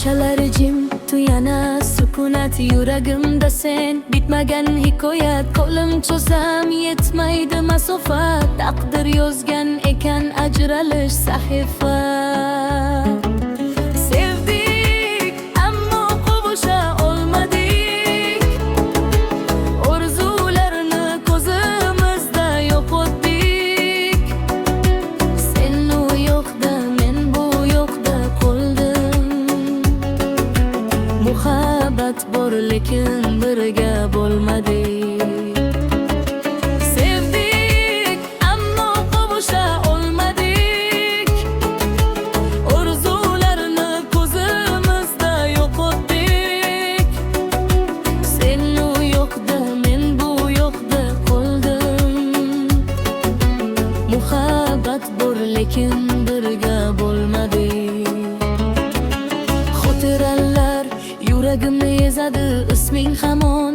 Ko'chalar jim, tu yana sukunat, yuragimda sen. Bitmagan hikoyat, qo'lim cho'zsam yetmaydi masofa. Taqdir yozgan ekan ajralish sahifa. Sevdik ammo qovusha olmadik, orzularni ko'zimizda yo'qotdik. Sen u yoqda, men bu yoqda qoldim. Muhabbat bor lekin birga bo'lmadik. Sevdik ammo qovusha olmadik, orzularni ko'zimizda yo'qotdik. Sen u yoqda, men bu yoqda qoldim. Muhabbat bor lekin birga bo'lmadik. Xotiralar yuragimni ezadi, isming hamon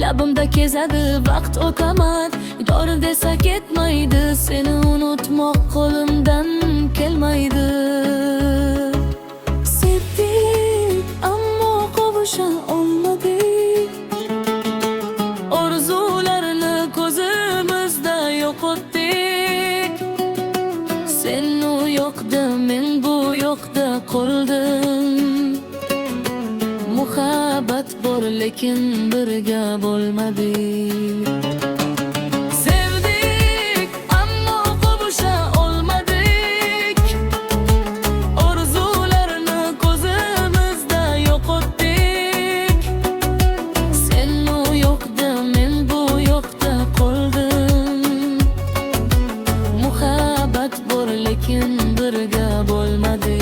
labimda kezadi. Vaqt o'taman, dori desa ketmaydi, seni unutmoq qo'limdan kelmaydi. Sevdik ammo qovusha olmadik, orzularni ko'zimizda yo'qotdik. Sen u yoqda, men bu yoqda qoldim. Muhabbat bor lekin birga bo'lmadik. Sevdik ammo qovusha olmadik, orzularni ko'zimizda yo'qotdik. Sen u yoqda, men bu yoqda qoldim. Muhabbat bor lekin birga bo'lmadik.